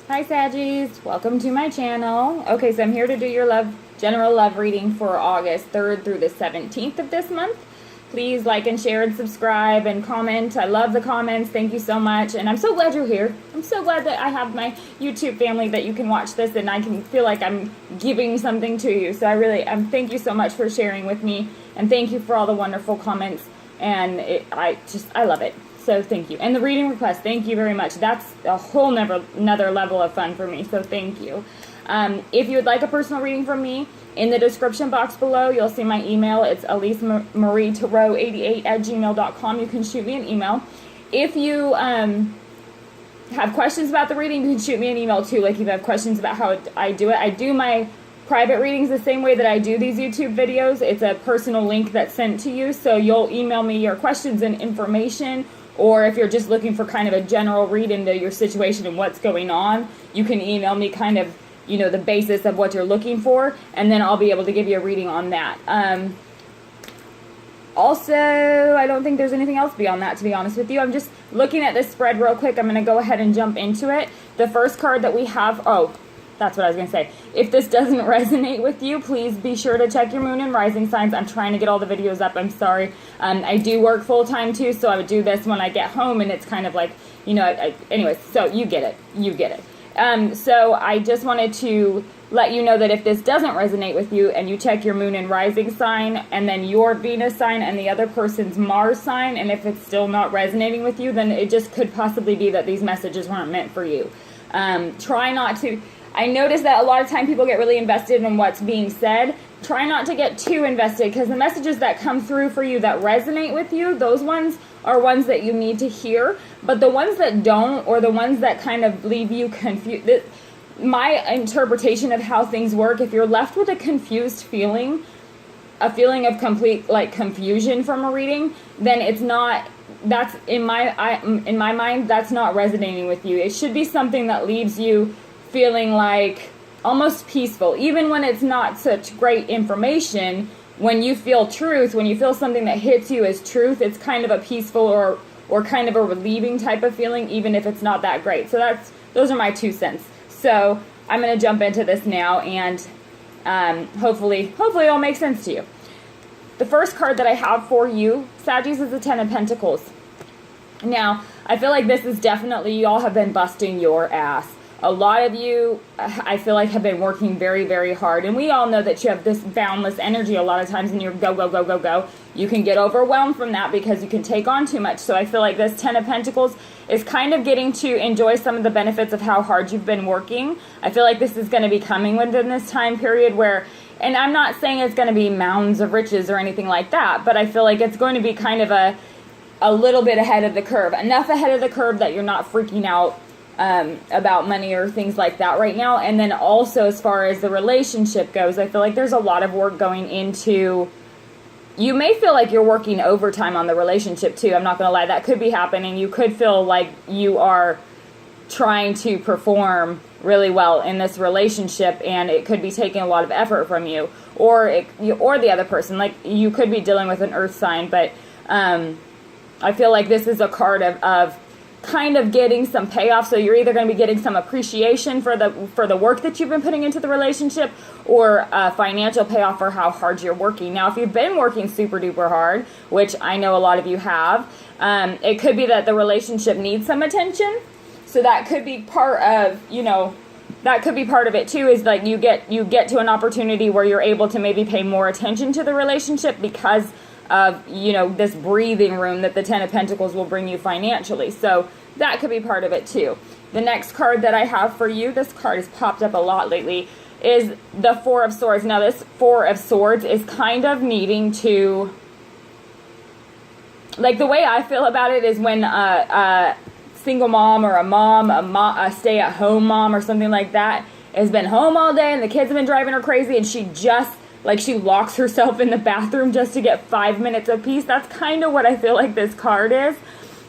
Hi Saggies, welcome to my channel. Okay, so I'm here to do your general love reading for August 3rd through the 17th of this month. Please like and share and subscribe and comment. I love the comments. Thank you so much. And I'm so glad you're here. I'm so glad that I have my YouTube family that you can watch this and I can feel like I'm giving something to you. So I really thank you so much for sharing with me. And thank you for all the wonderful comments. And I love it. So thank you. And the reading request, thank you very much. That's a whole another level of fun for me. So thank you. If you would like a personal reading from me, in the description box below, you'll see my email. It's elisemarietarot88@gmail.com. You can shoot me an email. If you have questions about the reading, you can shoot me an email too. Like if you have questions about how I do it. I do my private readings the same way that I do these YouTube videos. It's a personal link that's sent to you. So you'll email me your questions and information. Or if you're just looking for kind of a general read into your situation and what's going on, you can email me kind of, you know, the basis of what you're looking for, and then I'll be able to give you a reading on that. Also, I don't think there's anything else beyond that, to be honest with you. I'm just looking at this spread real quick. I'm going to go ahead and jump into it. The first card that we have, that's what I was going to say. If this doesn't resonate with you, please be sure to check your moon and rising signs. I'm trying to get all the videos up. I'm sorry. I do work full-time too, so I would do this when I get home, and it's kind of like, you know, anyways, so you get it. You get it. So I just wanted to let you know that if this doesn't resonate with you and you check your moon and rising sign and then your Venus sign and the other person's Mars sign, and if it's still not resonating with you, then it just could possibly be that these messages weren't meant for you. Try not to... I notice that a lot of time people get really invested in what's being said. Try not to get too invested, because the messages that come through for you that resonate with you, those ones are ones that you need to hear. But the ones that don't, or the ones that kind of leave you confused, my interpretation of how things work, if you're left with a confused feeling, a feeling of complete like confusion from a reading, then it's not... That's in my mind, that's not resonating with you. It should be something that leaves you feeling like almost peaceful, even when it's not such great information. When you feel truth, when you feel something that hits you as truth, it's kind of a peaceful or kind of a relieving type of feeling, even if it's not that great. So those are my 2 cents. So I'm going to jump into this now, and hopefully it'll make sense to you. The first card that I have for you, Saggies, is the 10 of Pentacles. Now, I feel like this is definitely, y'all have been busting your ass. A lot of you, I feel like, have been working very, very hard. And we all know that you have this boundless energy a lot of times, and you're go, go, go, go, go. You can get overwhelmed from that because you can take on too much. So I feel like this 10 of Pentacles is kind of getting to enjoy some of the benefits of how hard you've been working. I feel like this is going to be coming within this time period where, and I'm not saying it's going to be mounds of riches or anything like that, but I feel like it's going to be kind of a little bit ahead of the curve. Enough ahead of the curve that you're not freaking out about money or things like that right now. And then also, as far as the relationship goes, I feel like there's a lot of work going into... You may feel like you're working overtime on the relationship too. I'm not going to lie. That could be happening. You could feel like you are trying to perform really well in this relationship, and it could be taking a lot of effort from you, or the other person. Like, you could be dealing with an earth sign, but I feel like this is a card of kind of getting some payoff. So you're either going to be getting some appreciation for the work that you've been putting into the relationship, or a financial payoff for how hard you're working. Now, if you've been working super duper hard, which I know a lot of you have, it could be that the relationship needs some attention. So that could be part of, you know, that could be part of it too, is like you get to an opportunity where you're able to maybe pay more attention to the relationship because of, you know, this breathing room that the 10 of Pentacles will bring you financially. So that could be part of it too. The next card that I have for you, this card has popped up a lot lately, is the 4 of Swords. Now, this 4 of Swords is kind of needing to... Like, the way I feel about it is when a single mom or a stay-at-home mom or something like that has been home all day and the kids have been driving her crazy, and she just... like, she locks herself in the bathroom just to get 5 minutes of peace. That's kind of what I feel like this card is.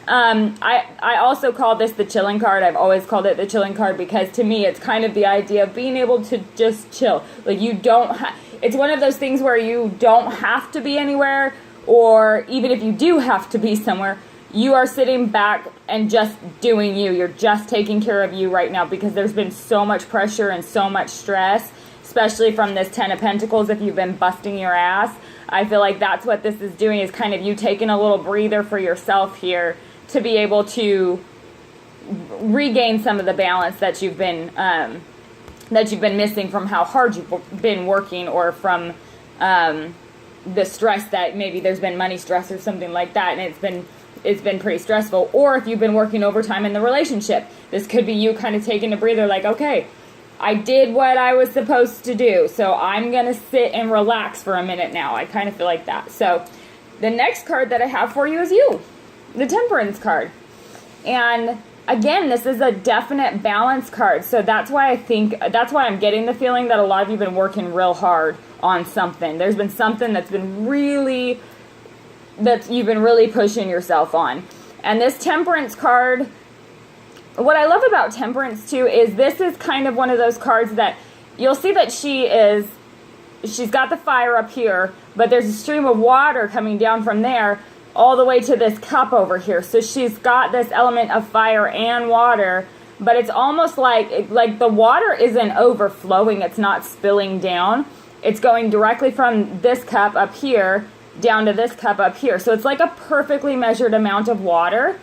I also call this the chilling card. I've always called it the chilling card because to me it's kind of the idea of being able to just chill. Like, you don't it's one of those things where you don't have to be anywhere, or even if you do have to be somewhere, you are sitting back and just doing you. You're just taking care of you right now because there's been so much pressure and so much stress, especially from this 10 of Pentacles if you've been busting your ass. I feel like that's what this is doing, is kind of you taking a little breather for yourself here to be able to regain some of the balance that you've been missing from how hard you've been working, or from the stress that maybe there's been money stress or something like that, and it's been pretty stressful. Or if you've been working overtime in the relationship, this could be you kind of taking a breather, like, okay, I did what I was supposed to do, so I'm going to sit and relax for a minute now. I kind of feel like that. So the next card that I have for you is you, the Temperance card. And again, this is a definite balance card. So that's why I'm getting the feeling that a lot of you have been working real hard on something. There's been something that you've been really pushing yourself on. And this Temperance card, what I love about Temperance too is this is kind of one of those cards that you'll see that she's got the fire up here, but there's a stream of water coming down from there all the way to this cup over here. So she's got this element of fire and water, but it's almost like the water isn't overflowing. It's not spilling down. It's going directly from this cup up here down to this cup up here. So it's like a perfectly measured amount of water.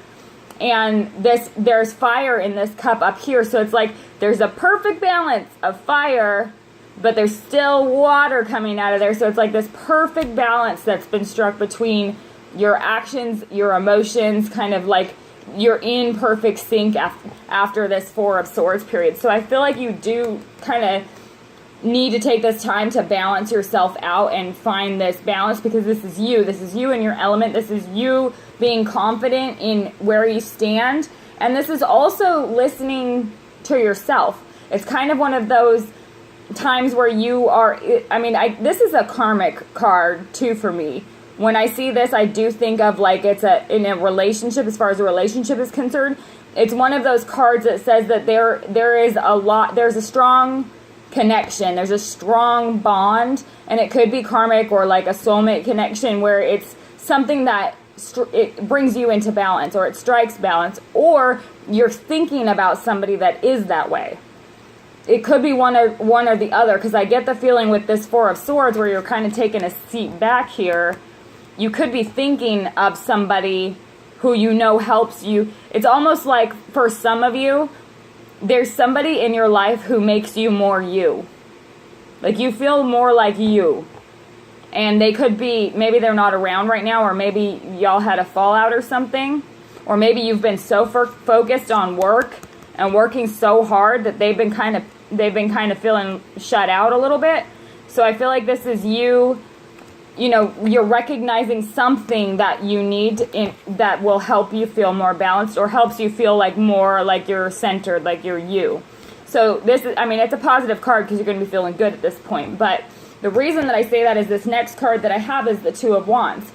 And there's fire in this cup up here. So it's like there's a perfect balance of fire, but there's still water coming out of there. So it's like this perfect balance that's been struck between your actions, your emotions, kind of like you're in perfect sync after this Four of Swords period. So I feel like you do kind of need to take this time to balance yourself out and find this balance, because this is you in your element. This is you being confident in where you stand, and this is also listening to yourself. It's kind of one of those times where you are, this is a karmic card too for me. When I see this, I do think of like it's in a relationship, as far as a relationship is concerned. It's one of those cards that says that there's a strong connection, there's a strong bond, and it could be karmic or like a soulmate connection where it's something that it brings you into balance, or it strikes balance, or you're thinking about somebody that is that way. It could be one or the other, because I get the feeling with this Four of Swords where you're kind of taking a seat back here. You could be thinking of somebody who you know helps you. It's almost like for some of you, there's somebody in your life who makes you more you. Like you feel more like you. And they could be, maybe they're not around right now, or maybe y'all had a fallout or something. Or maybe you've been so focused on work and working so hard that they've been kind of feeling shut out a little bit. So I feel like this is you. You're recognizing something that you need that will help you feel more balanced, or helps you feel like more like you're centered, like you're you. So this is, it's a positive card because you're going to be feeling good at this point. But the reason that I say that is this next card that I have is the Two of Wands.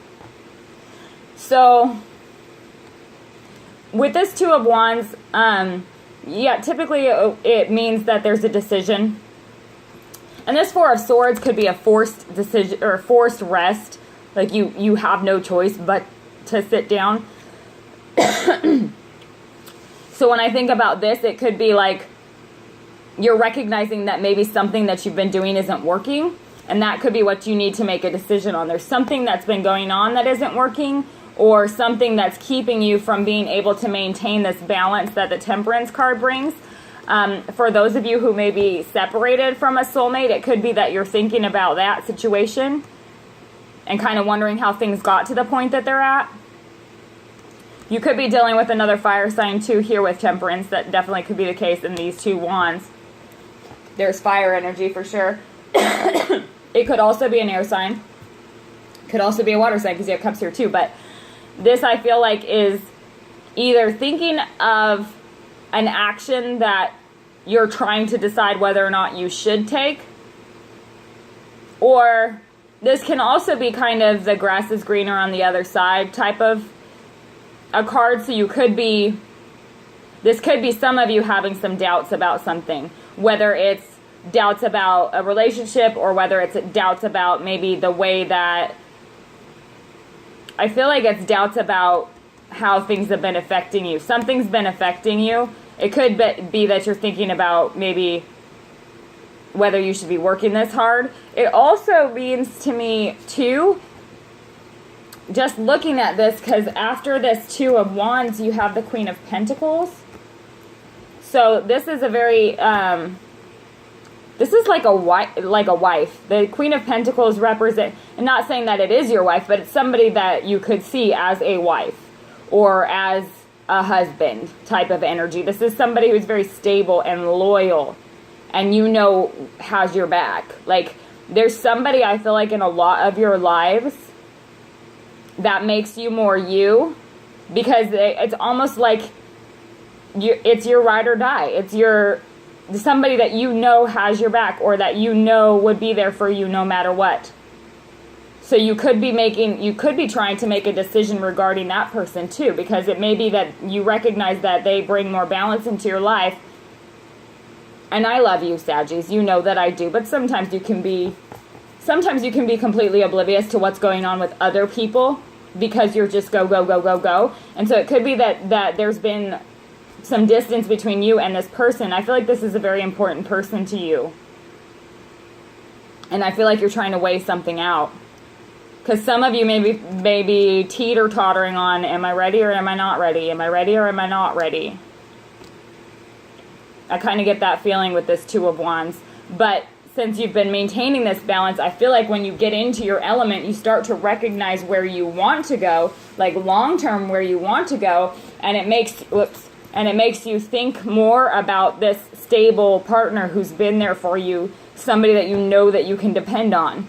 So with this Two of Wands, typically it means that there's a decision. And this Four of Swords could be a forced decision or forced rest. Like you have no choice but to sit down. So when I think about this, it could be like you're recognizing that maybe something that you've been doing isn't working. And that could be what you need to make a decision on. There's something that's been going on that isn't working, or something that's keeping you from being able to maintain this balance that the Temperance card brings. For those of you who may be separated from a soulmate, it could be that you're thinking about that situation and kind of wondering how things got to the point that they're at. You could be dealing with another fire sign too here with Temperance. That definitely could be the case in these two wands. There's fire energy for sure. It could also be an air sign. Could also be a water sign because you have cups here too. But this, I feel like, is either thinking of an action that you're trying to decide whether or not you should take, or this can also be kind of the grass is greener on the other side type of a card. So this could be some of you having some doubts about something, whether it's doubts about a relationship, or whether it's doubts about maybe the way that, I feel like it's doubts about how things have been affecting you. Something's been affecting you. It could be that you're thinking about maybe whether you should be working this hard. It also means to me, too, just looking at this, because after this Two of Wands, you have the Queen of Pentacles. So this is a very, this is like a wife. The Queen of Pentacles represent, and not saying that it is your wife, but it's somebody that you could see as a wife or as a husband type of energy. This is somebody who's very stable and loyal and has your back. Like, there's somebody, I feel like, in a lot of your lives that makes you more you, because it's almost like it's your ride or die. It's somebody that has your back, or that would be there for you no matter what. So you could be trying to make a decision regarding that person too, because it may be that you recognize that they bring more balance into your life. And I love you, Saggies. You know that I do, but sometimes you can be completely oblivious to what's going on with other people because you're just go, go, go, go, go. And so it could be that there's been some distance between you and this person. I feel like this is a very important person to you. And I feel like you're trying to weigh something out. Because some of you may be teeter-tottering on, am I ready or am I not ready? Am I ready or am I not ready? I kind of get that feeling with this Two of Wands. But since you've been maintaining this balance, I feel like when you get into your element, you start to recognize where you want to go, like long-term where you want to go, and it makes you think more about this stable partner who's been there for you, somebody that you know that you can depend on.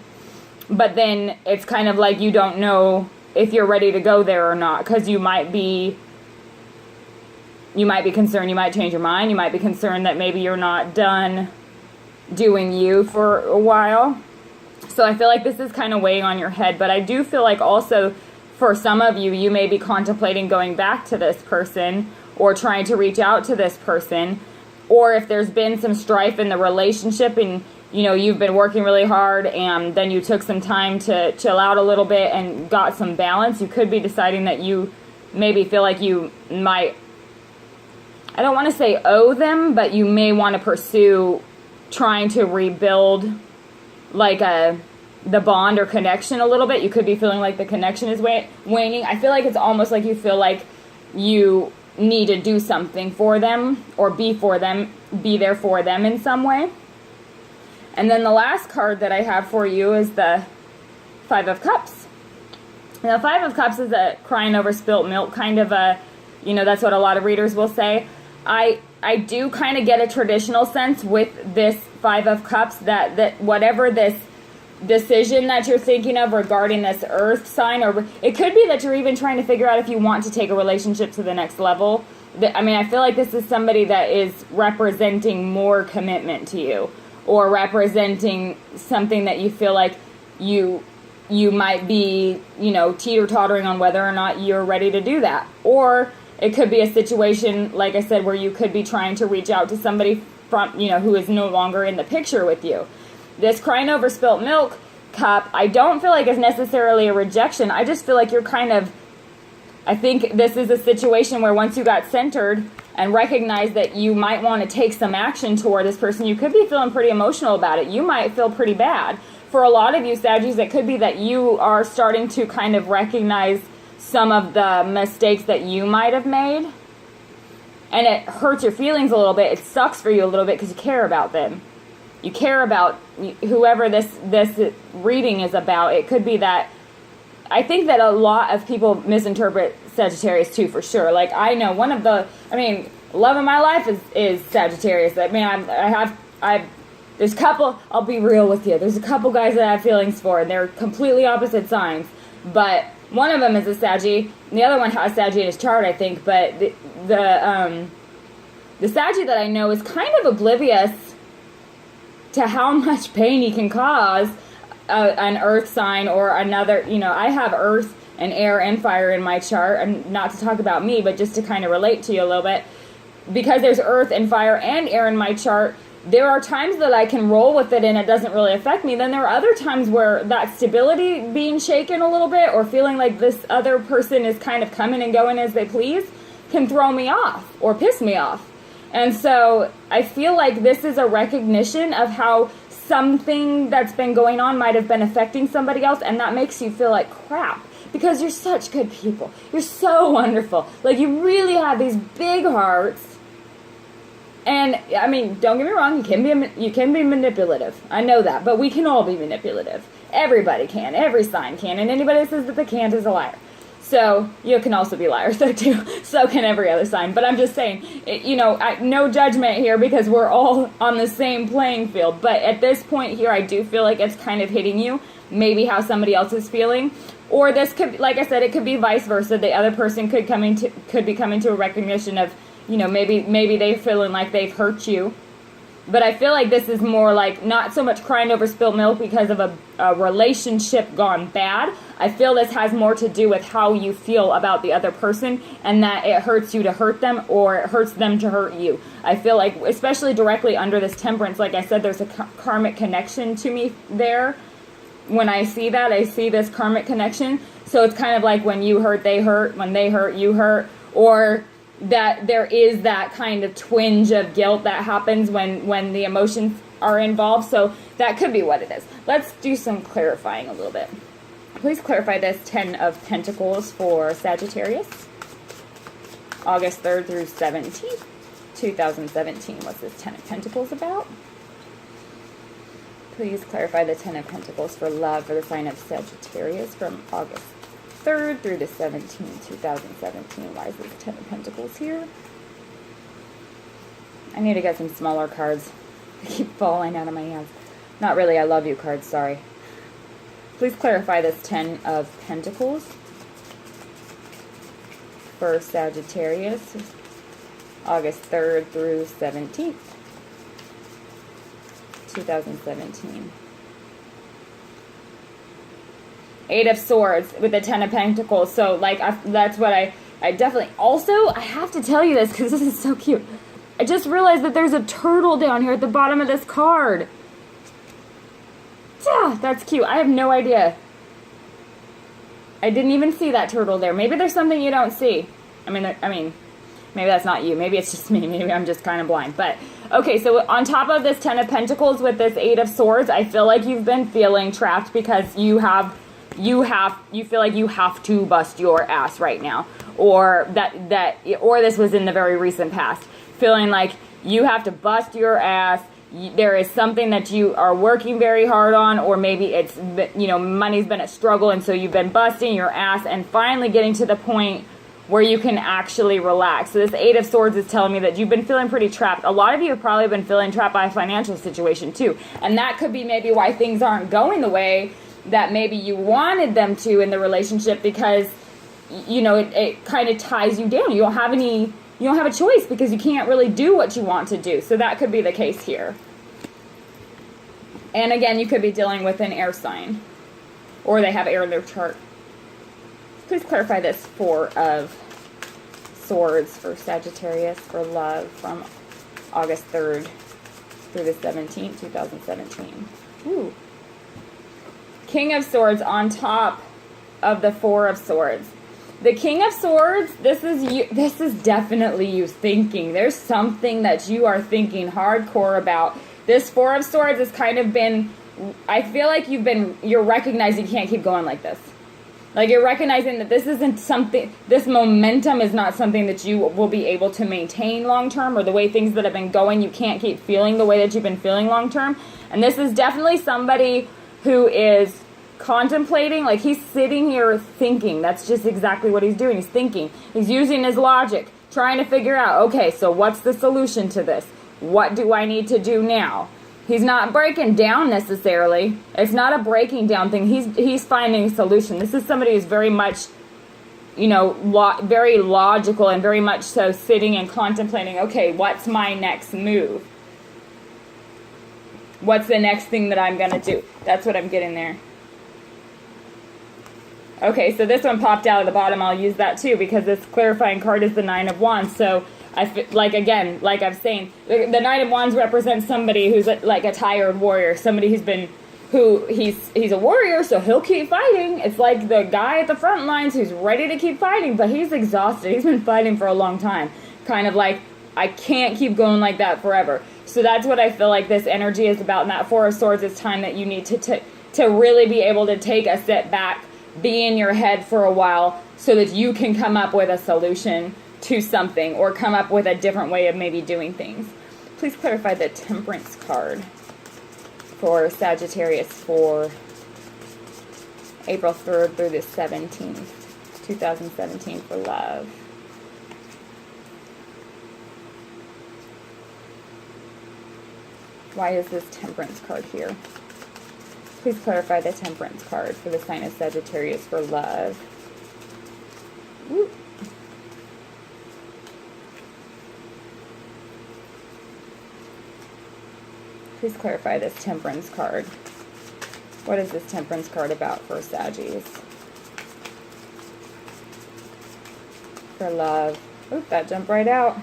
But then it's kind of like you don't know if you're ready to go there or not, because you might be concerned, you might change your mind, you might be concerned that maybe you're not done doing you for a while. So I feel like this is kind of weighing on your head, but I do feel like also for some of you, you may be contemplating going back to this person or trying to reach out to this person, or if there's been some strife in the relationship and you've been working really hard and then you took some time to chill out a little bit and got some balance, you could be deciding that you maybe feel like you might, I don't want to say owe them, but you may want to pursue trying to rebuild like the bond or connection a little bit. You could be feeling like the connection is waning. I feel like it's almost like you feel like you need to do something for them or be there for them in some way. And then the last card that I have for you is the Five of Cups. Now, Five of Cups is a crying over spilt milk kind of a, that's what a lot of readers will say. I do kind of get a traditional sense with this Five of Cups that whatever this decision that you're thinking of regarding this earth sign, or it could be that you're even trying to figure out if you want to take a relationship to the next level. I feel like this is somebody that is representing more commitment to you, or representing something that you feel like you might be, teeter-tottering on whether or not you're ready to do that. Or it could be a situation, like I said, where you could be trying to reach out to somebody from, who is no longer in the picture with you. This crying over spilt milk cup, I don't feel like is necessarily a rejection. I just feel like you're I think this is a situation where once you got centered and recognized that you might want to take some action toward this person, you could be feeling pretty emotional about it. You might feel pretty bad. For a lot of you, Saggies, it could be that you are starting to kind of recognize some of the mistakes that you might have made. And it hurts your feelings a little bit. It sucks for you a little bit because you care about them. You care about whoever this reading is about. It could be that, I think that a lot of people misinterpret Sagittarius too, for sure. Like, I know love of my life is Sagittarius. There's a couple, I'll be real with you, there's a couple guys that I have feelings for, and they're completely opposite signs. But one of them is a Saggy, and the other one has Saggy in his chart, I think. But the Saggy that I know is kind of oblivious to how much pain he can cause an earth sign or another. I have earth and air and fire in my chart, and not to talk about me, but just to kind of relate to you a little bit. Because there's earth and fire and air in my chart, there are times that I can roll with it and it doesn't really affect me. Then there are other times where that stability being shaken a little bit, or feeling like this other person is kind of coming and going as they please, can throw me off or piss me off. And so I feel like this is a recognition of how something that's been going on might have been affecting somebody else, and that makes you feel like crap. Because you're such good people. You're so wonderful. Like, you really have these big hearts. And, I mean, don't get me wrong, you can be manipulative. I know that. But we can all be manipulative. Everybody can. Every sign can. And anybody that says that they can't is a liar. So, you can also be liars, though, too. So can every other sign. But I'm just saying, no judgment here, because we're all on the same playing field. But at this point here, I do feel like it's kind of hitting you. Maybe how somebody else is feeling. Or this could, like I said, it could be vice versa. The other person could be coming to a recognition of, maybe they're feeling like they've hurt you. But I feel like this is more like not so much crying over spilled milk because of a relationship gone bad. I feel this has more to do with how you feel about the other person, and that it hurts you to hurt them, or it hurts them to hurt you. I feel like, especially directly under this temperance, like I said, there's a karmic connection to me there. When I see that, I see this karmic connection. So it's kind of like when you hurt, they hurt. When they hurt, you hurt. Or that there is that kind of twinge of guilt that happens when the emotions are involved. So that could be what it is. Let's do some clarifying a little bit. Please clarify this 10 of Pentacles for Sagittarius. August 3rd through 17th, 2017. What's this 10 of Pentacles about? Please clarify the 10 of Pentacles for love for the sign of Sagittarius from August 3rd through the 17th, 2017. Why is this 10 of Pentacles here? I need to get some smaller cards. They keep falling out of my hands. Not really I love you cards, sorry. Please clarify this 10 of Pentacles for Sagittarius, August 3rd through 17th. 2017. Eight of Swords with the 10 of Pentacles. So, like, that's what I definitely... Also, I have to tell you this because this is so cute. I just realized that there's a turtle down here at the bottom of this card. Yeah, that's cute. I have no idea. I didn't even see that turtle there. Maybe there's something you don't see. I mean, maybe that's not you. Maybe it's just me. Maybe I'm just kind of blind. But, okay, so on top of this 10 of Pentacles with this 8 of Swords, I feel like you've been feeling trapped because you feel like you have to bust your ass right now. Or or this was in the very recent past. Feeling like you have to bust your ass. There is something that you are working very hard on, or maybe it's, money's been a struggle, and so you've been busting your ass and finally getting to the point where you can actually relax. So this 8 of Swords is telling me that you've been feeling pretty trapped. A lot of you have probably been feeling trapped by a financial situation too. And that could be maybe why things aren't going the way that maybe you wanted them to in the relationship, because, it kind of ties you down. You don't have a choice because you can't really do what you want to do. So that could be the case here. And again, you could be dealing with an air sign, or they have air in their chart. Please clarify this 4 of Swords for Sagittarius for love from August 3rd through the 17th, 2017. Ooh. King of Swords on top of the 4 of Swords. The King of Swords, this is definitely you thinking. There's something that you are thinking hardcore about. This 4 of Swords has kind of been, I feel like you're recognizing you can't keep going like this. Like, you're recognizing that this isn't something, this momentum is not something that you will be able to maintain long term, or the way things that have been going, you can't keep feeling the way that you've been feeling long term. And this is definitely somebody who is contemplating, like he's sitting here thinking. That's just exactly what he's doing. He's thinking. He's using his logic, trying to figure out, okay, so what's the solution to this? What do I need to do now? He's not breaking down necessarily. It's not a breaking down thing. He's finding a solution. This is somebody who's very much, very logical, and very much so sitting and contemplating, okay, what's my next move? What's the next thing that I'm going to do? That's what I'm getting there. Okay, so this one popped out of the bottom. I'll use that too, because this clarifying card is the 9 of Wands. So I feel like, again, like I've saying, the Knight of Wands represents somebody who's like a tired warrior, somebody he's a warrior, so he'll keep fighting. It's like the guy at the front lines who's ready to keep fighting, but he's exhausted. He's been fighting for a long time. Kind of like, I can't keep going like that forever. So that's what I feel like this energy is about. And that Four of Swords is time that you need to really be able to take a step back, be in your head for a while, so that you can come up with a solution to something, or come up with a different way of maybe doing things. Please clarify the Temperance card for Sagittarius for April 3rd through the 17th, 2017 for love. Why is this Temperance card here? Please clarify the Temperance card for the sign of Sagittarius for love. Woo. Please clarify this Temperance card. What is this Temperance card about for Saggies? For love. Oop, that jumped right out.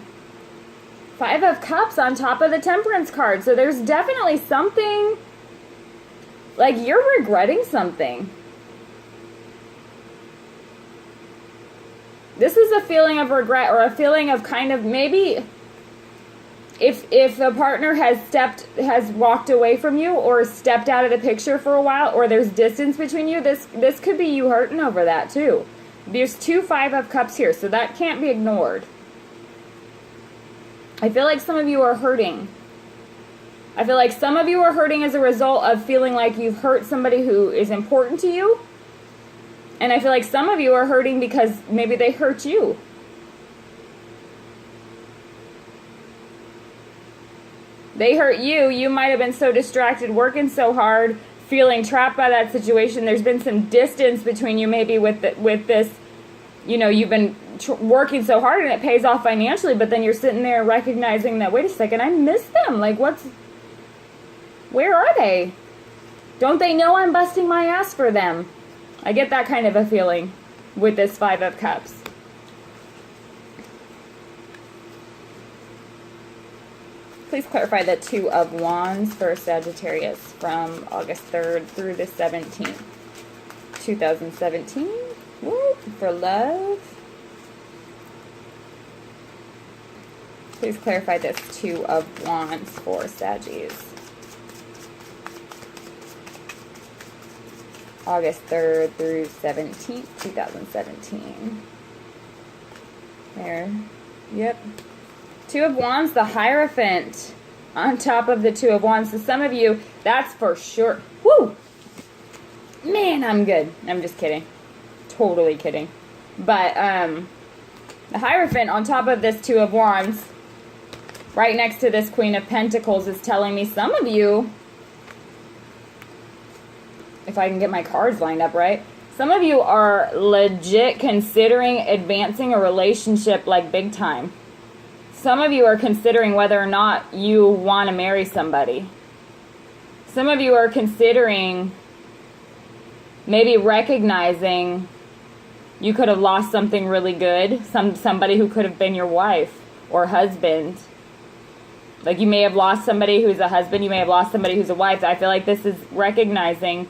Five of Cups on top of the Temperance card. So there's definitely something, like you're regretting something. This is a feeling of regret, or a feeling of kind of maybe if a partner has walked away from you, or stepped out of the picture for a while, or there's distance between you, this could be you hurting over that too. There's two Five of Cups here, so that can't be ignored. I feel like some of you are hurting. I feel like some of you are hurting as a result of feeling like you've hurt somebody who is important to you. And I feel like some of you are hurting because maybe they hurt you. They hurt you. You might have been so distracted, working so hard, feeling trapped by that situation. There's been some distance between you maybe with this, you know, you've been working so hard and it pays off financially, but then you're sitting there recognizing that, wait a second, I miss them. Like, where are they? Don't they know I'm busting my ass for them? I get that kind of a feeling with this Five of Cups. Please clarify the Two of Wands for Sagittarius from August 3rd through the 17th, 2017. Woo, for love. Please clarify this Two of Wands for Saggies. August 3rd through 17th, 2017. There. Yep. Two of Wands, the Hierophant on top of the Two of Wands. So some of you, that's for sure. Woo! Man, I'm good. I'm just kidding. Totally kidding. But the Hierophant on top of this Two of Wands, right next to this Queen of Pentacles, is telling me some of you, if I can get my cards lined up right, some of you are legit considering advancing a relationship like big time. Some of you are considering whether or not you want to marry somebody. Some of you are considering maybe recognizing you could have lost something really good. Somebody who could have been your wife or husband. Like you may have lost somebody who's a husband. You may have lost somebody who's a wife. I feel like this is recognizing.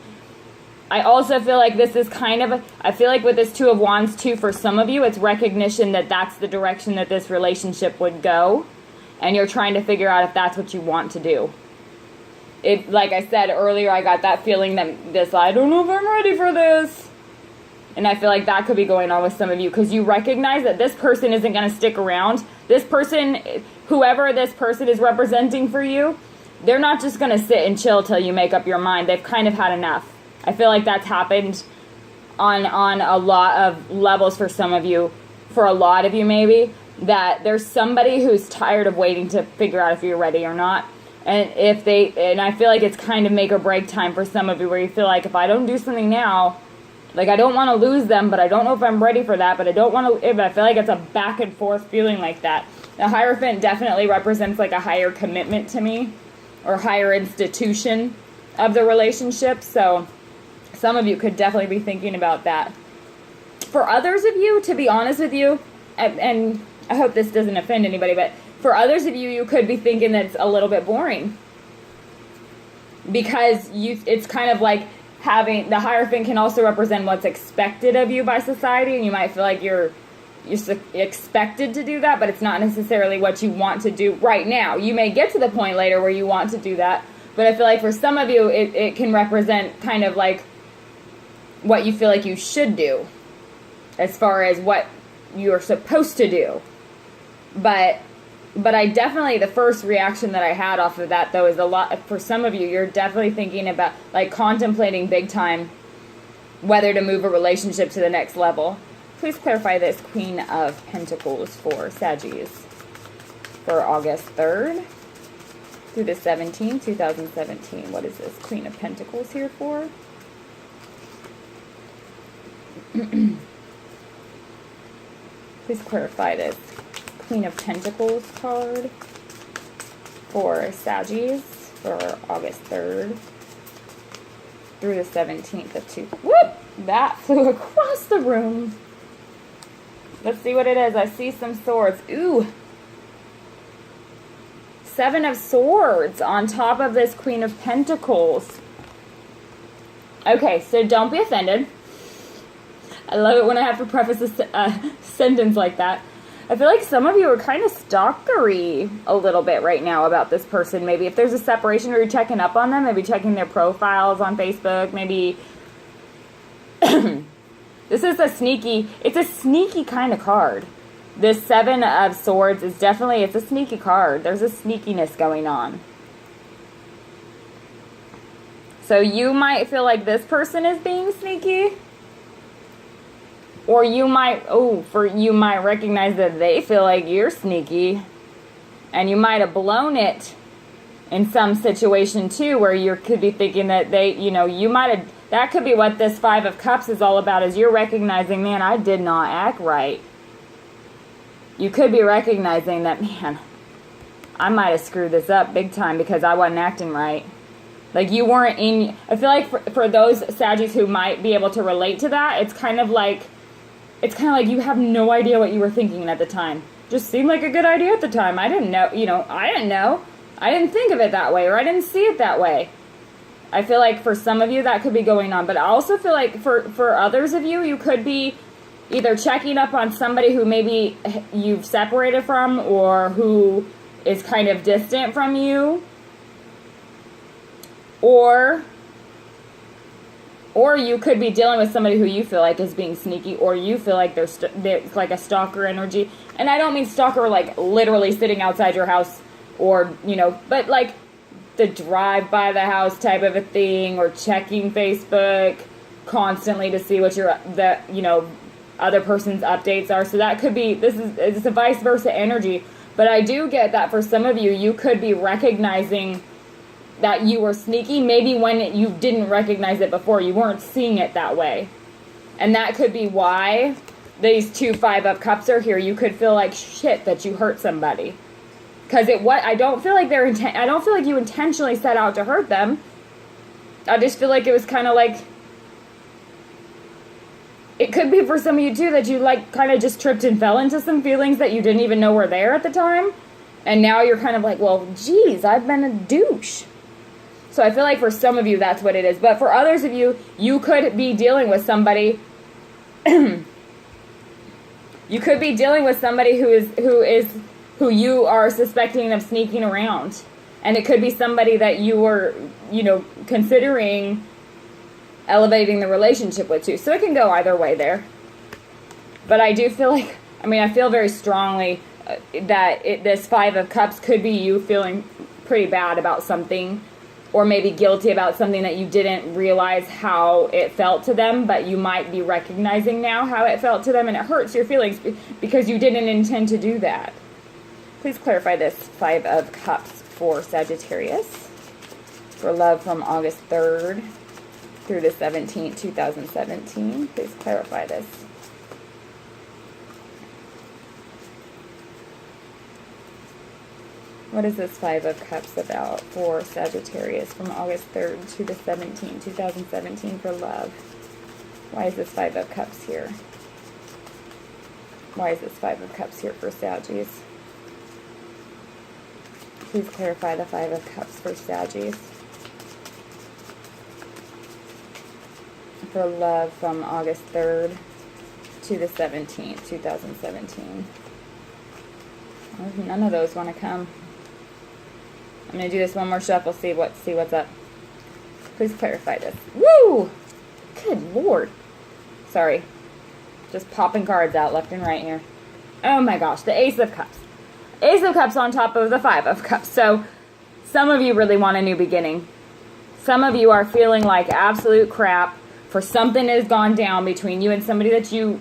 I also feel like this is kind of, I feel like with this Two of Wands too, for some of you, it's recognition that that's the direction that this relationship would go. And you're trying to figure out if that's what you want to do. It, like I said earlier, I got that feeling that this, I don't know if I'm ready for this. And I feel like that could be going on with some of you, because you recognize that this person isn't going to stick around. This person, whoever this person is representing for you, they're not just going to sit and chill till you make up your mind. They've kind of had enough. I feel like that's happened on a lot of levels for some of you, for a lot of you maybe, that there's somebody who's tired of waiting to figure out if you're ready or not. And I feel like it's kind of make or break time for some of you, where you feel like if I don't do something now, like I don't want to lose them, but I don't know if I'm ready for that, but I don't want to, I feel like it's a back and forth feeling like that. The Hierophant definitely represents like a higher commitment to me, or higher institution of the relationship, so some of you could definitely be thinking about that. For others of you, to be honest with you, and I hope this doesn't offend anybody, but for others of you, you could be thinking that it's a little bit boring. Because it's kind of like having, the Hierophant can also represent what's expected of you by society, and you might feel like you're expected to do that, but it's not necessarily what you want to do right now. You may get to the point later where you want to do that, but I feel like for some of you, it can represent kind of like what you feel like you should do as far as what you're supposed to do. But I definitely, the first reaction that I had off of that, though, is a lot, for some of you, you're definitely thinking about, like, contemplating big time whether to move a relationship to the next level. Please clarify this Queen of Pentacles for Saggies for August 3rd through the 17th, 2017. What is this Queen of Pentacles here for? Please clarify this Queen of Pentacles card for Saggies for August 3rd through the 17th of 2. Whoop! That flew across the room. Let's see what it is. I see some swords. Ooh. 7 of Swords on top of this Queen of Pentacles. Okay, so don't be offended. I love it when I have to preface a sentence like that. I feel like some of you are kind of stalkery a little bit right now about this person. Maybe if there's a separation or you're checking up on them, maybe checking their profiles on Facebook, maybe... This is it's a sneaky kind of card. This 7 of Swords is definitely, it's a sneaky card. There's a sneakiness going on. So you might feel like this person is being sneaky. Or you might, you might recognize that they feel like you're sneaky. And you might have blown it in some situation too, where you could be thinking that you might have, that could be what this 5 of Cups is all about, is you're recognizing, man, I did not act right. You could be recognizing that, man, I might have screwed this up big time because I wasn't acting right. Like you weren't in, I feel like for those Saggies who might be able to relate to that, it's kind of like you have no idea what you were thinking at the time. Just seemed like a good idea at the time. I didn't know. I didn't think of it that way, or I didn't see it that way. I feel like for some of you that could be going on, but I also feel like for others of you, you could be either checking up on somebody who maybe you've separated from, or who is kind of distant from you, or you could be dealing with somebody who you feel like is being sneaky, or you feel like there's like a stalker energy. And I don't mean stalker like literally sitting outside your house, or, but like the drive by the house type of a thing, or checking Facebook constantly to see what other person's updates are. So that could be, it's a vice versa energy. But I do get that for some of you, you could be recognizing that you were sneaky, maybe when you didn't recognize it before. You weren't seeing it that way. And that could be why these 2 5 of Cups are here. You could feel like shit that you hurt somebody. Because I don't feel like I don't feel like you intentionally set out to hurt them. I just feel like it was kind of like, it could be for some of you too that you like kind of just tripped and fell into some feelings that you didn't even know were there at the time. And now you're kind of like, well, geez, I've been a douche. So I feel like for some of you that's what it is. But for others of you, you could be dealing with somebody you could be dealing with somebody who you are suspecting of sneaking around. And it could be somebody that you were, considering elevating the relationship with too. So it can go either way there. But I do feel like, I feel very strongly that this 5 of Cups could be you feeling pretty bad about something, or maybe guilty about something that you didn't realize how it felt to them, but you might be recognizing now how it felt to them, and it hurts your feelings because you didn't intend to do that. Please clarify this 5 of Cups for Sagittarius for love from August 3rd through the 17th, 2017. Please clarify this. What is this 5 of Cups about for Sagittarius from August 3rd to the 17th, 2017 for love? Why is this 5 of Cups here? Why is this Five of Cups here for Saggies? Please clarify the Five of Cups for Saggies. For love from August 3rd to the 17th, 2017. None of those want to come. I'm going to do this one more shuffle, see what's up. Please clarify this. Woo! Good Lord. Sorry. Just popping cards out left and right here. Oh my gosh, the Ace of Cups. Ace of Cups on top of the Five of Cups. So, some of you really want a new beginning. Some of you are feeling like absolute crap for something that has gone down between you and somebody that you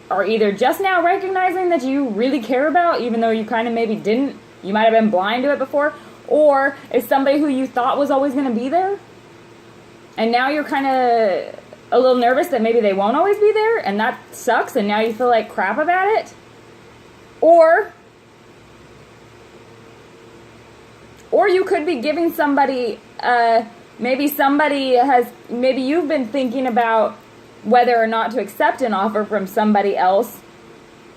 are either just now recognizing that you really care about, even though you kind of maybe didn't. You might have been blind to it before. Or it's somebody who you thought was always going to be there. And now you're kind of a little nervous that maybe they won't always be there. And that sucks. And now you feel like crap about it. Or you could be giving somebody, maybe you've been thinking about whether or not to accept an offer from somebody else.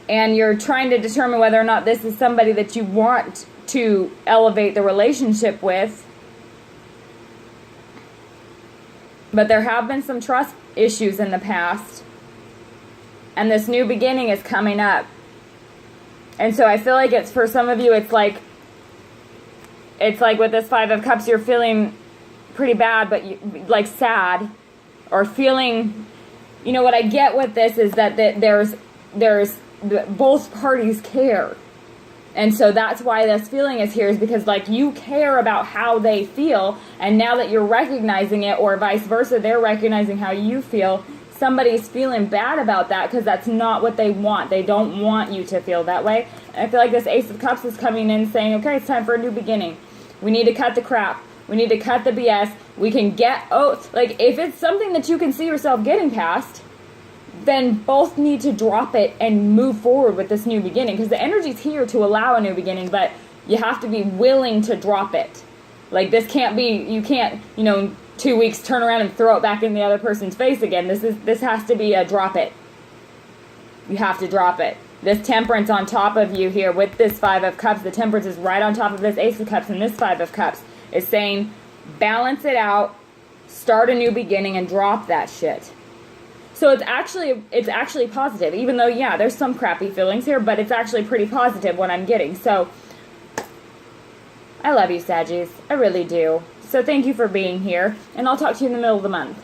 And you're trying to determine whether or not this is somebody that you want to elevate the relationship with. But there have been some trust issues in the past. And this new beginning is coming up. And so I feel like it's for some of you, it's like with this Five of Cups, you're feeling pretty bad, but like sad, or feeling, you know, what I get with this is that there's both parties care. And so that's why this feeling is here, is because like you care about how they feel, and now that you're recognizing it, or vice versa, they're recognizing how you feel, somebody's feeling bad about that because that's not what they want. They don't want you to feel that way. And I feel like this Ace of Cups is coming in saying, okay, it's time for a new beginning. We need to cut the crap. We need to cut the BS. We can get, like if it's something that you can see yourself getting past, then both need to drop it and move forward with this new beginning. Because the energy's here to allow a new beginning, but you have to be willing to drop it. Like this can't be, you can't, 2 weeks turn around and throw it back in the other person's face again. This has to be a drop it. You have to drop it. This Temperance on top of you here with this Five of Cups, the Temperance is right on top of this Ace of Cups, and this Five of Cups is saying, balance it out, start a new beginning, and drop that shit. So it's actually positive, even though, yeah, there's some crappy feelings here, but it's actually pretty positive what I'm getting. So I love you, Saggies. I really do. So thank you for being here, and I'll talk to you in the middle of the month.